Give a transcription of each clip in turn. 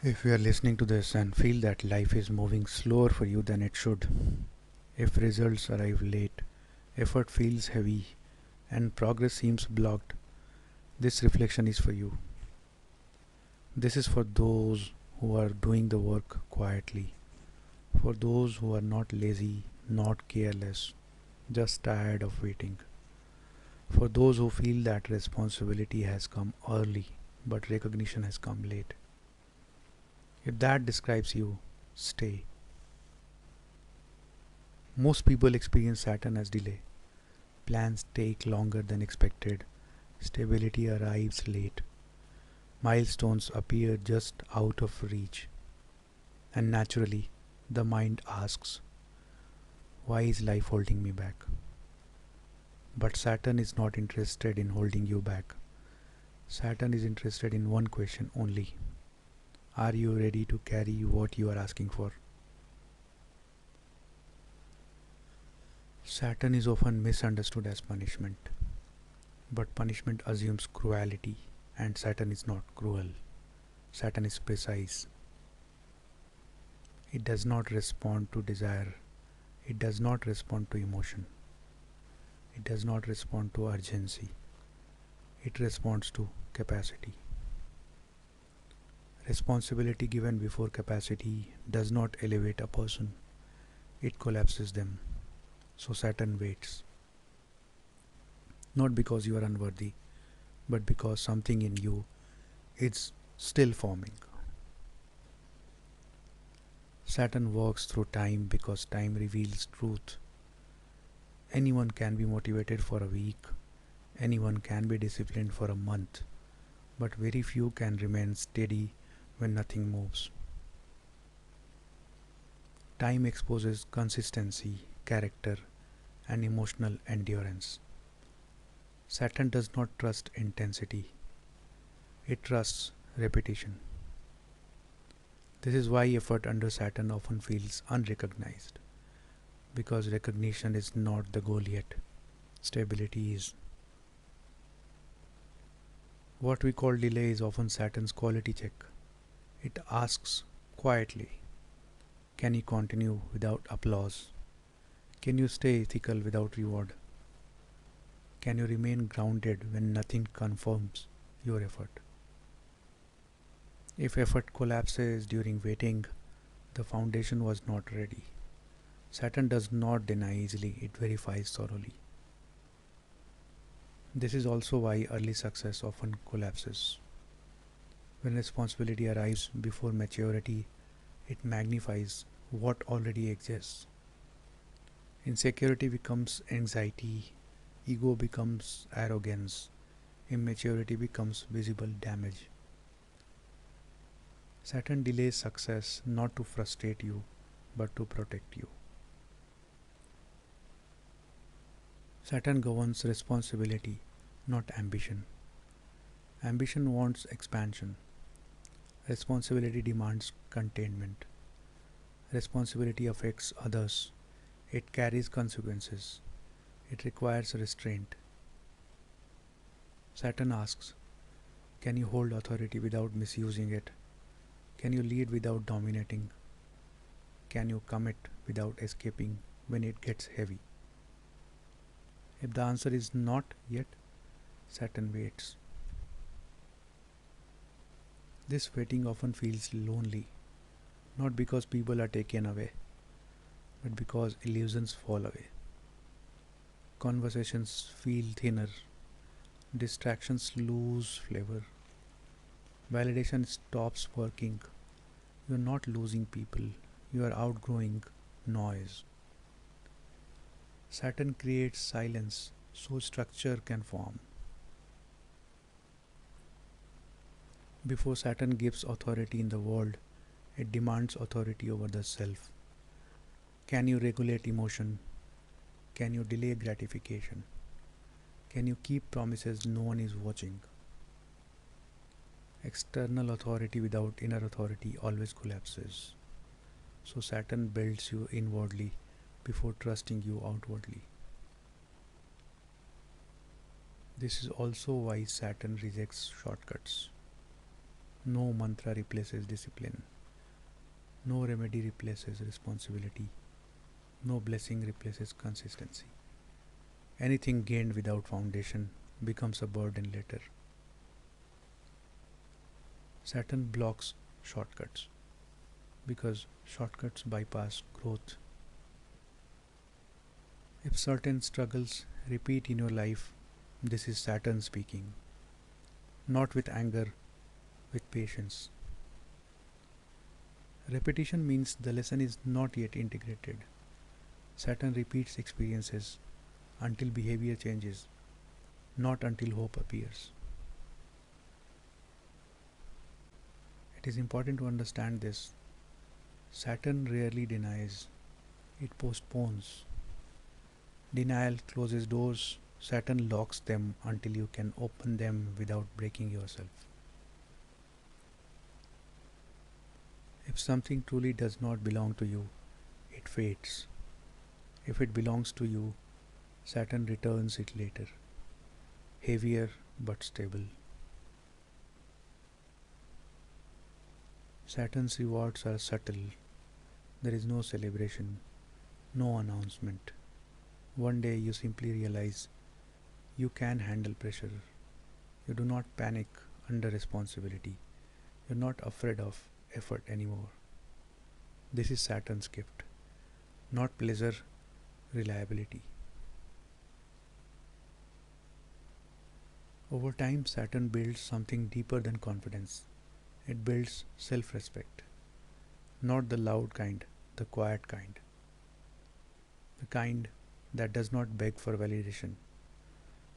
If you are listening to this and feel that life is moving slower for you than it should, if results arrive late, effort feels heavy, and progress seems blocked, this reflection is for you. This is for those who are doing the work quietly, for those who are not lazy, not careless, just tired of waiting, for those who feel that responsibility has come early but recognition has come late. If that describes you, stay. Most people experience Saturn as delay. Plans take longer than expected. Stability arrives late. Milestones appear just out of reach. And naturally, the mind asks, why is life holding me back? But Saturn is not interested in holding you back. Saturn is interested in one question only. Are you ready to carry what you are asking for? Saturn is often misunderstood as punishment. But punishment assumes cruelty, and Saturn is not cruel. Saturn is precise. It does not respond to desire. It does not respond to emotion. It does not respond to urgency. It responds to capacity. Responsibility given before capacity does not elevate a person. It collapses them. So Saturn waits. Not because you are unworthy, but because something in you is still forming. Saturn works through time because time reveals truth. Anyone can be motivated for a week, anyone can be disciplined for a month, but very few can remain steady when nothing moves. Time exposes consistency, character, and emotional endurance. Saturn does not trust intensity, it trusts repetition. This is why effort under Saturn often feels unrecognized, because recognition is not the goal yet, stability is. What we call delay is often Saturn's quality check. It asks quietly, can you continue without applause? Can you stay ethical without reward? Can you remain grounded when nothing confirms your effort? If effort collapses during waiting, the foundation was not ready. Saturn does not deny easily, it verifies thoroughly. This is also why early success often collapses. When responsibility arrives before maturity, it magnifies what already exists. Insecurity becomes anxiety, ego becomes arrogance, immaturity becomes visible damage. Saturn delays success not to frustrate you, but to protect you. Saturn governs responsibility, not ambition. Ambition wants expansion. Responsibility demands containment. Responsibility affects others. It carries consequences. It requires restraint. Saturn asks, can you hold authority without misusing it? Can you lead without dominating? Can you commit without escaping when it gets heavy? If the answer is not yet, Saturn waits. This waiting often feels lonely, not because people are taken away, but because illusions fall away. Conversations feel thinner, distractions lose flavor, validation stops working. You are not losing people, you are outgrowing noise. Saturn creates silence so structure can form. Before Saturn gives authority in the world, it demands authority over the self. Can you regulate emotion? Can you delay gratification? Can you keep promises no one is watching? External authority without inner authority always collapses. So Saturn builds you inwardly before trusting you outwardly. This is also why Saturn rejects shortcuts. No mantra replaces discipline. No remedy replaces responsibility. No blessing replaces consistency. Anything gained without foundation becomes a burden later. Saturn blocks shortcuts because shortcuts bypass growth. If certain struggles repeat in your life, this is Saturn speaking, not with anger, with patience. Repetition means the lesson is not yet integrated. Saturn repeats experiences until behavior changes, not until hope appears. It is important to understand this. Saturn rarely denies, it postpones. Denial closes doors, Saturn locks them until you can open them without breaking yourself. If something truly does not belong to you, it fades. If it belongs to you, Saturn returns it later, heavier but stable. Saturn's rewards are subtle. There is no celebration, no announcement. One day you simply realize you can handle pressure. You do not panic under responsibility. You're not afraid of effort anymore. This is Saturn's gift, not pleasure, reliability. Over time, Saturn builds something deeper than confidence. It builds self respect. Not the loud kind, the quiet kind. The kind that does not beg for validation.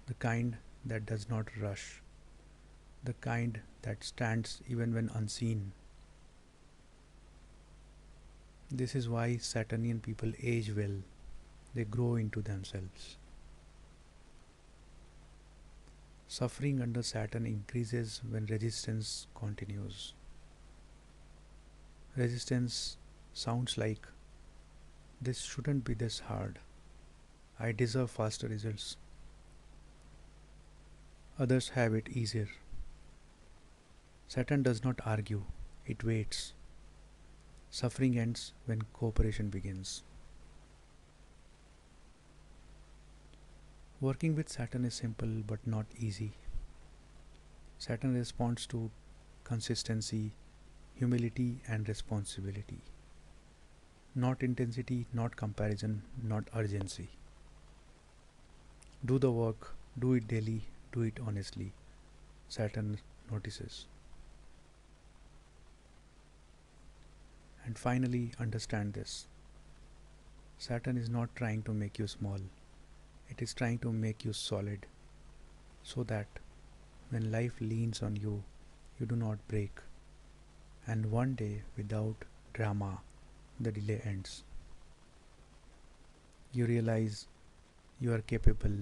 The kind that does not rush. The kind that stands even when unseen. This is why Saturnian people age well. They grow into themselves. Suffering under Saturn increases when resistance continues. Resistance sounds like, this shouldn't be this hard. I deserve faster results. Others have it easier. Saturn does not argue, it waits. Suffering ends when cooperation begins. Working with Saturn is simple but not easy. Saturn responds to consistency, humility, and responsibility. Not intensity, not comparison, not urgency. Do the work, do it daily, do it honestly. Saturn notices. And finally, understand this. Saturn is not trying to make you small, it is trying to make you solid so that when life leans on you, you do not break. And one day, without drama, the delay ends. You realize you are capable,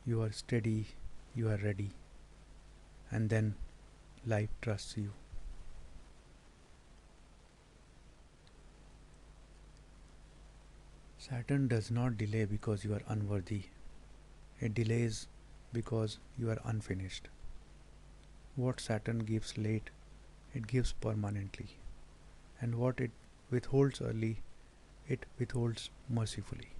you are steady, you are ready, and then life trusts you. Saturn does not delay because you are unworthy. It delays because you are unfinished. What Saturn gives late, it gives permanently. And what it withholds early, it withholds mercifully.